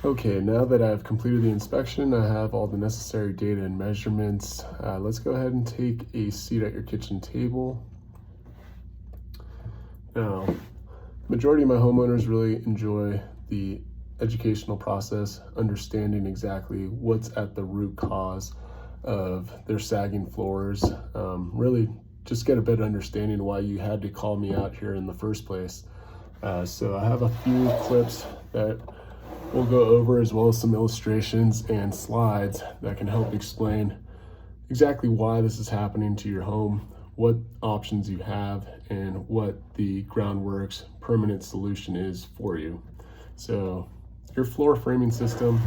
Okay, now that I've completed the inspection, I have all the necessary data and measurements. Let's go ahead and take a seat at your kitchen table. Now, majority of my homeowners really enjoy the educational process, understanding exactly what's at the root cause of their sagging floors. Really just get a better understanding why you had to call me out here in the first place. So I have a few clips that we'll go over, as well as some illustrations and slides that can help explain exactly why this is happening to your home, what options you have, and what the Groundworks permanent solution is for you. So your floor framing system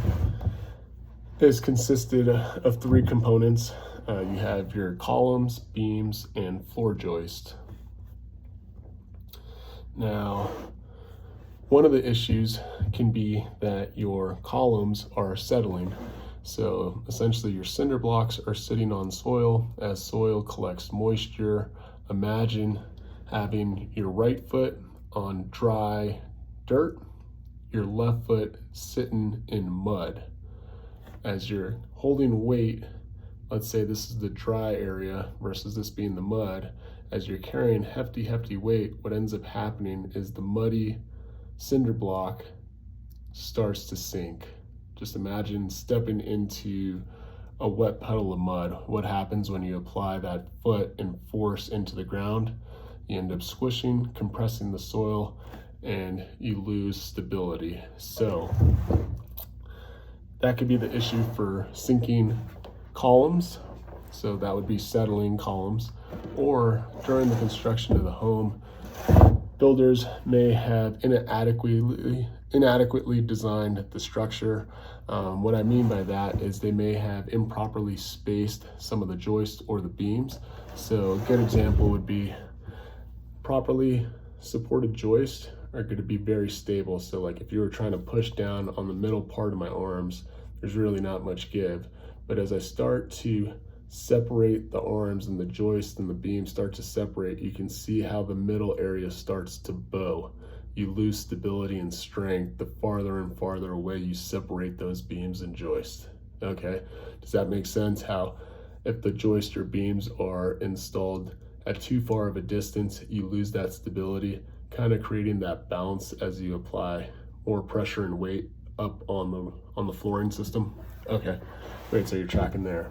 is consisted of three components. You have your columns, beams, and floor joist. Now, one of the issues can be that your columns are settling. So essentially your cinder blocks are sitting on soil. As soil collects moisture, imagine having your right foot on dry dirt, your left foot sitting in mud. As you're holding weight, let's say this is the dry area versus this being the mud, as you're carrying hefty weight, what ends up happening is the muddy cinder block starts to sink. Just imagine stepping into a wet puddle of mud. What happens when you apply that foot and force into the ground? You end up squishing, compressing the soil, and you lose stability. So that could be the issue for sinking columns. So that would be settling columns, or during the construction of the home, builders may have inadequately designed the structure. What I mean by that is they may have improperly spaced some of the joists or the beams. So a good example would be properly supported joists are going to be very stable. So like if you were trying to push down on the middle part of my arms, there's really not much give. But as I start to separate the arms and the joist and the beam start to separate, you can see how the middle area starts to bow. You lose stability and strength the farther and farther away you separate those beams and joists. Okay, does that make sense? How if the joist or beams are installed at too far of a distance, you lose that stability, kind of creating that bounce as you apply more pressure and weight up on the flooring system. Okay, great, so you're tracking there.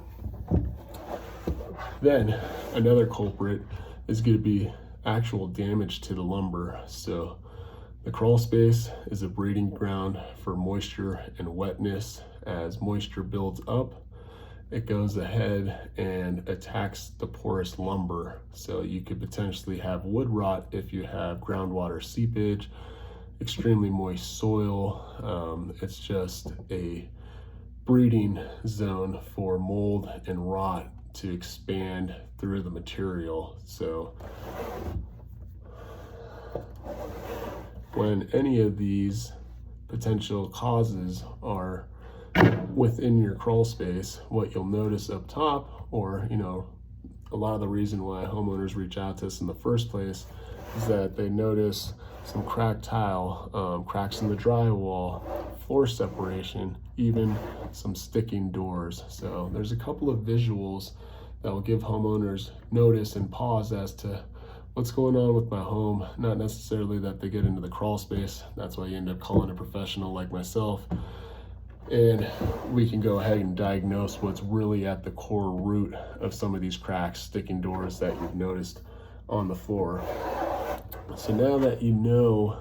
Then another culprit is going to be actual damage to the lumber. So the crawl space is a breeding ground for moisture and wetness. As moisture builds up, it goes ahead and attacks the porous lumber. So you could potentially have wood rot if you have groundwater seepage, extremely moist soil. It's just a breeding zone for mold and rot to expand through the material. So when any of these potential causes are within your crawl space, what you'll notice up top, or a lot of the reason why homeowners reach out to us in the first place, is that they notice some cracked tile, cracks in the drywall, floor separation, even some sticking doors. So there's a couple of visuals that will give homeowners notice and pause as to what's going on with my home. Not necessarily that they get into the crawl space. That's why you end up calling a professional like myself, and we can go ahead and diagnose what's really at the core root of some of these cracks, sticking doors that you've noticed on the floor. So now that you know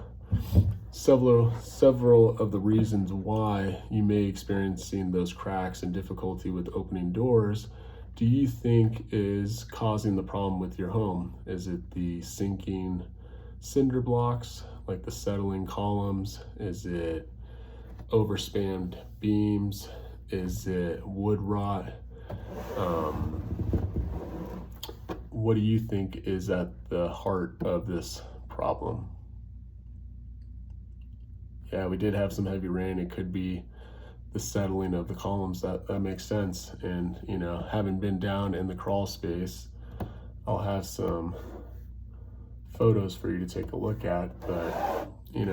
several of the reasons why you may experiencing those cracks and difficulty with opening doors, do you think is causing the problem with your home? Is it the sinking cinder blocks, like the settling columns? Is it overspanned beams? Is it wood rot? What do you think is at the heart of this problem? Yeah, we did have some heavy rain. It could be the settling of the columns. That makes sense. And having been down in the crawl space, I'll have some photos for you to take a look at. But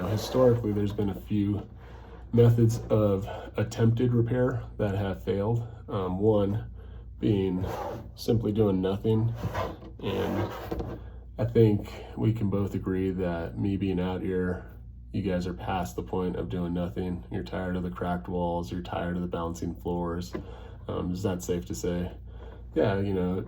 historically there's been a few methods of attempted repair that have failed. One being simply doing nothing. And I think we can both agree that me being out here, you guys are past the point of doing nothing. You're tired of the cracked walls. You're tired of the bouncing floors. Is that safe to say? Yeah,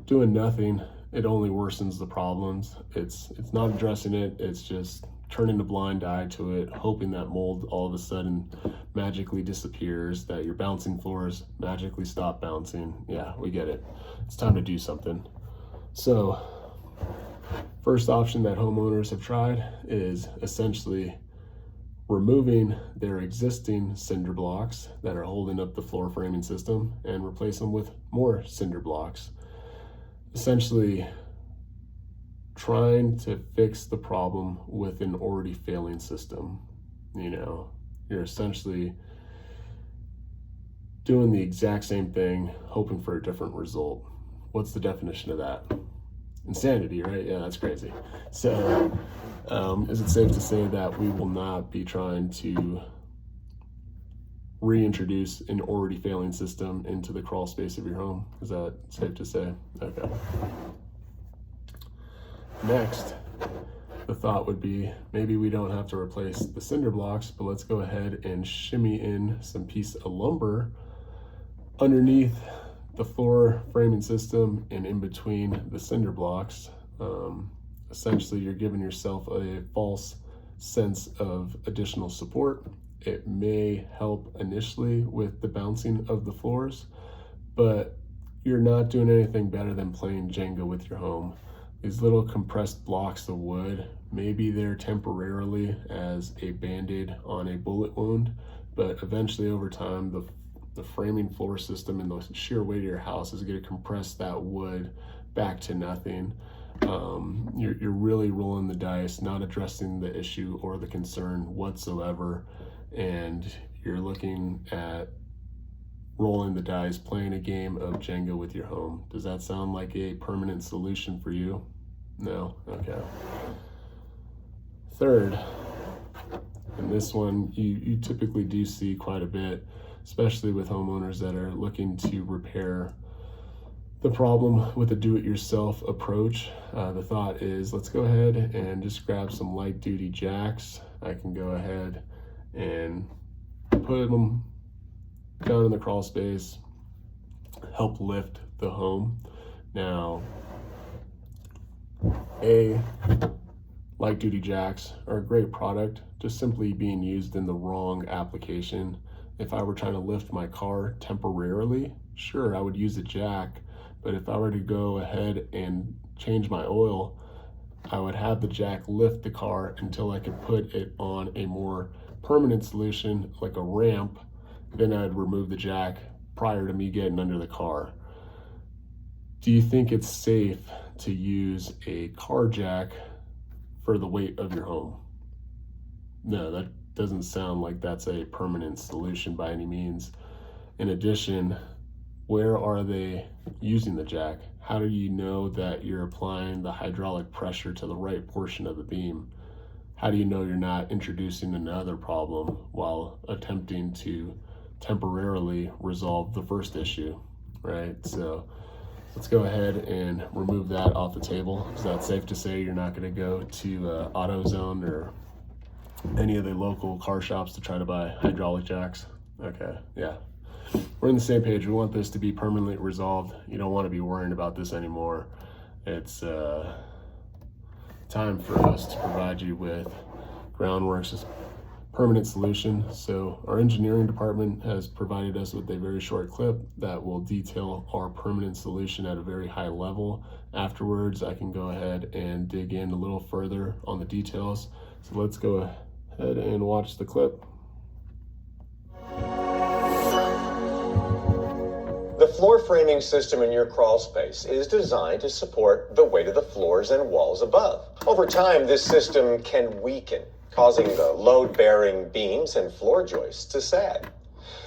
doing nothing, it only worsens the problems. It's not addressing it. It's just turning a blind eye to it, hoping that mold all of a sudden magically disappears, that your bouncing floors magically stop bouncing. Yeah, we get it. It's time to do something. So, first option that homeowners have tried is essentially removing their existing cinder blocks that are holding up the floor framing system and replace them with more cinder blocks. Essentially trying to fix the problem with an already failing system. You're essentially doing the exact same thing, hoping for a different result. What's the definition of that? Insanity, right? Yeah, that's crazy. So, is it safe to say that we will not be trying to reintroduce an already failing system into the crawl space of your home? Is that safe to say? Okay. Next, the thought would be maybe we don't have to replace the cinder blocks, but let's go ahead and shimmy in some piece of lumber underneath the floor framing system and in between the cinder blocks. Essentially, you're giving yourself a false sense of additional support. It may help initially with the bouncing of the floors, but you're not doing anything better than playing Jenga with your home. These little compressed blocks of wood, maybe they're temporarily as a band-aid on a bullet wound, but eventually over time, the framing floor system and the sheer weight of your house is going to compress that wood back to nothing. You're really rolling the dice, not addressing the issue or the concern whatsoever, and you're looking at rolling the dice, playing a game of Jenga with your home. Does that sound like a permanent solution for you? No? Okay. Third, and this one you typically do see quite a bit, especially with homeowners that are looking to repair the problem with a do-it-yourself approach. The thought is, let's go ahead and just grab some light-duty jacks. I can go ahead and put them down in the crawl space, help lift the home. Now, light-duty jacks are a great product, just simply being used in the wrong application. If I were trying to lift my car temporarily, sure, I would use a jack. But if I were to go ahead and change my oil, I would have the jack lift the car until I could put it on a more permanent solution, like a ramp. Then I'd remove the jack prior to me getting under the car. Do you think it's safe to use a car jack for the weight of your home? No, that doesn't sound like that's a permanent solution by any means. In addition, where are they using the jack? How do you know that you're applying the hydraulic pressure to the right portion of the beam? How do you know you're not introducing another problem while attempting to temporarily resolve the first issue, right? So let's go ahead and remove that off the table. Is that safe to say you're not going to go to AutoZone or any of the local car shops to try to buy hydraulic jacks? Okay, yeah. We're on the same page. We want this to be permanently resolved. You don't want to be worrying about this anymore. It's time for us to provide you with Groundworks' permanent solution. So our engineering department has provided us with a very short clip that will detail our permanent solution at a very high level. Afterwards, I can go ahead and dig in a little further on the details. So let's go ahead and watch the clip. The floor framing system in your crawl space is designed to support the weight of the floors and walls above. Over time, this system can weaken, causing the load-bearing beams and floor joists to sag.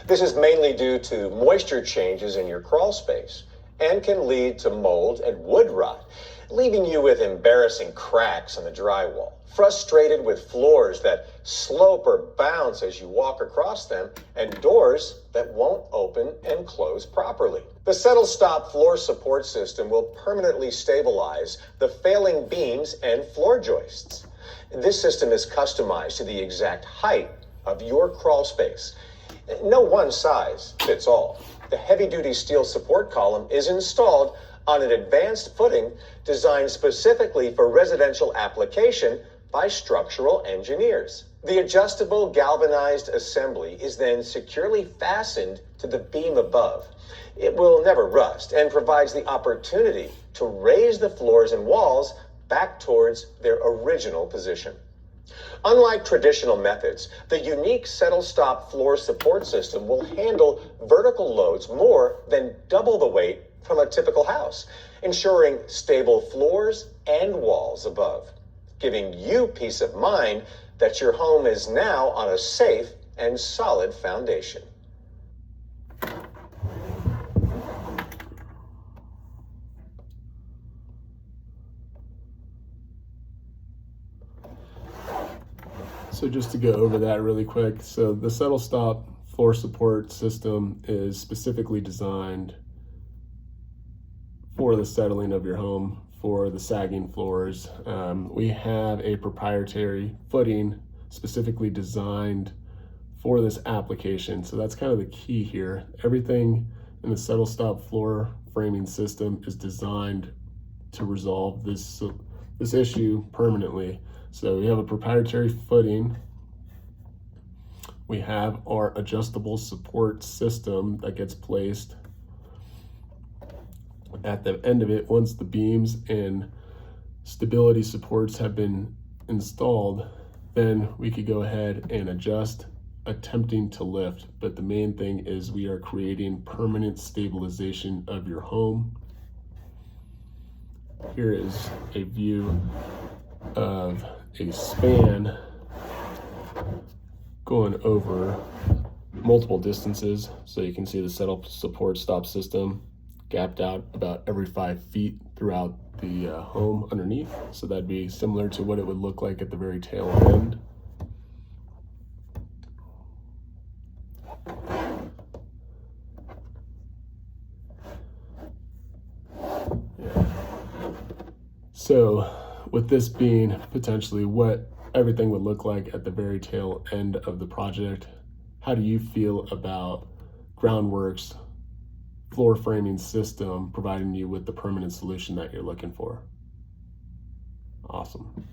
This is mainly due to moisture changes in your crawl space and can lead to mold and wood rot. leaving you with embarrassing cracks in the drywall, frustrated with floors that slope or bounce as you walk across them, and doors that won't open and close properly. The Settle Stop floor support system will permanently stabilize the failing beams and floor joists. This system is customized to the exact height of your crawl space. No one size fits all. The heavy-duty steel support column is installed on an advanced footing designed specifically for residential application by structural engineers. The adjustable galvanized assembly is then securely fastened to the beam above. It will never rust and provides the opportunity to raise the floors and walls back towards their original position. Unlike traditional methods, the unique Settle Stop floor support system will handle vertical loads more than double the weight from a typical house, ensuring stable floors and walls above, giving you peace of mind that your home is now on a safe and solid foundation. So just to go over that really quick, so the Settle Stop floor support system is specifically designed for the settling of your home, for the sagging floors. We have a proprietary footing specifically designed for this application. So that's kind of the key here. Everything in the Settle Stop floor framing system is designed to resolve this issue permanently. So we have a proprietary footing. We have our adjustable support system that gets placed at the end of it. Once the beams and stability supports have been installed, then we could go ahead and adjust, attempting to lift. But the main thing is we are creating permanent stabilization of your home. Here is a view of a span going over multiple distances. So you can see the Settle Support Stop system gapped out about every 5 feet throughout the home underneath. So that'd be similar to what it would look like at the very tail end. So with this being potentially what everything would look like at the very tail end of the project, how do you feel about Groundworks floor framing system providing you with the permanent solution that you're looking for? Awesome.